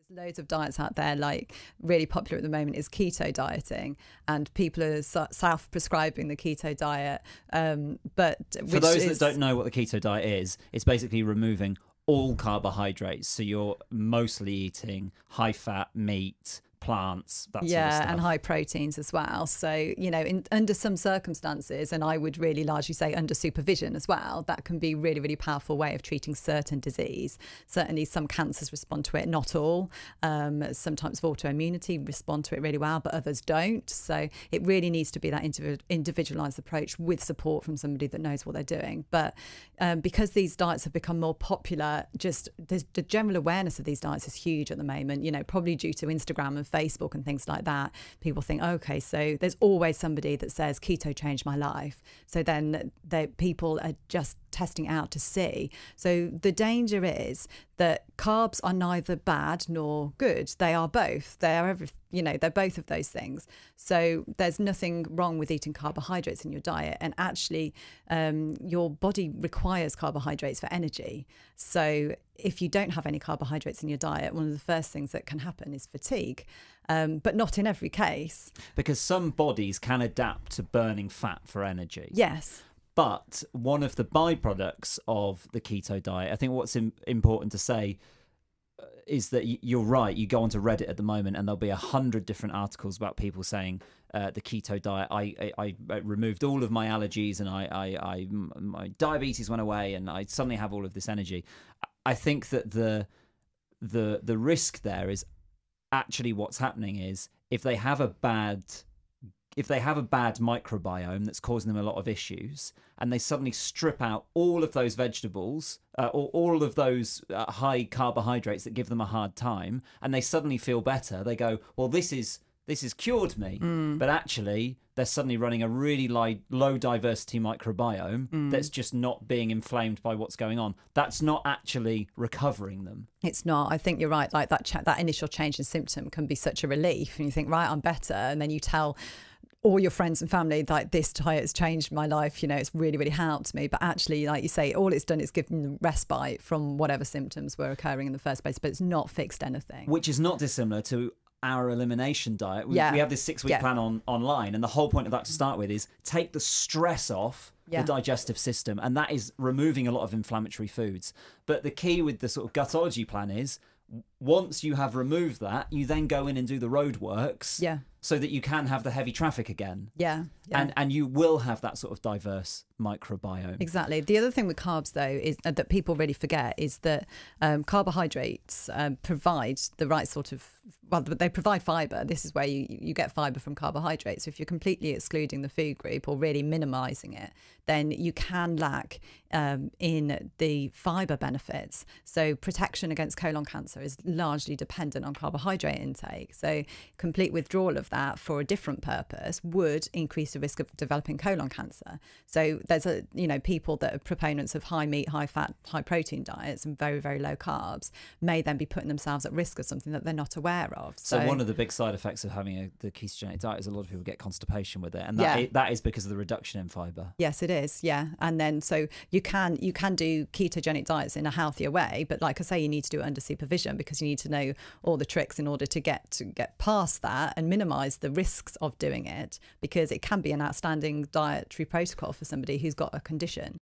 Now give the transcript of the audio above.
There's loads of diets out there, like really popular at the moment is keto dieting, and people are self-prescribing the keto diet. But for those that don't know what the keto diet is, it's basically removing all carbohydrates. So you're mostly eating high fat meat, plants, that sort of stuff. And high proteins as well. So, you know, under some circumstances, and I would really largely say under supervision as well, that can be really, really powerful way of treating certain disease. Certainly some cancers respond to it, not all. Sometimes autoimmunity respond to it really well, but others don't. So it really needs to be that individualized approach with support from somebody that knows what they're doing. But because these diets have become more popular, just the general awareness of these diets is huge at the moment, you know, probably due to Instagram and Facebook and things like that. People think, okay, so there's always somebody that says keto changed my life. So then people are just testing out to see. So the danger is that carbs are neither bad nor good. They are both. They are they're both of those things. So there's nothing wrong with eating carbohydrates in your diet. And actually, your body requires carbohydrates for energy. So if you don't have any carbohydrates in your diet, one of the first things that can happen is fatigue, but not in every case. Because some bodies can adapt to burning fat for energy. Yes. But one of the byproducts of the keto diet, I think what's important to say is that you're right. You go onto Reddit at the moment and there'll be 100 different articles about people saying the keto diet, I removed all of my allergies and my diabetes went away and I suddenly have all of this energy. I think that the risk there is actually what's happening is if they have a bad microbiome that's causing them a lot of issues, and they suddenly strip out all of those vegetables or all of those high carbohydrates that give them a hard time, and they suddenly feel better, they go, well, this has cured me. But actually, they're suddenly running a really low diversity microbiome that's just not being inflamed by what's going on. That's not actually recovering them. It's not. I think you're right. Like that initial change in symptom can be such a relief, and you think, right, I'm better, and then you tell all your friends and family, like, this diet has changed my life, you know, it's really, really helped me. But actually, like you say, all it's done is given them respite from whatever symptoms were occurring in the first place, but it's not fixed anything. Which is not dissimilar to our elimination diet. We have this 6-week plan online, and the whole point of that to start with is take the stress off the digestive system, and that is removing a lot of inflammatory foods. But the key with the sort of gutology plan is once you have removed that, you then go in and do the roadworks so that you can have the heavy traffic again. And you will have that sort of diverse microbiome. Exactly. The other thing with carbs, though, is that people really forget is that carbohydrates provide the right sort of, well, they provide fibre. This is where you get fibre from carbohydrates. So if you're completely excluding the food group or really minimising it, then you can lack in the fibre benefits. So protection against colon cancer is largely dependent on carbohydrate intake. So complete withdrawal of that for a different purpose would increase the risk of developing colon cancer. So there's people that are proponents of high meat, high fat, high protein diets and very, very low carbs may then be putting themselves at risk of something that they're not aware of. So one of the big side effects of having the ketogenic diet is a lot of people get constipation with it, and that is because of the reduction in fibre. Yes, it is. Yeah, and then so you can do ketogenic diets in a healthier way, but like I say, you need to do it under supervision because you need to know all the tricks in order to get past that and minimise the risks of doing it, because it can be an outstanding dietary protocol for somebody who's got a condition.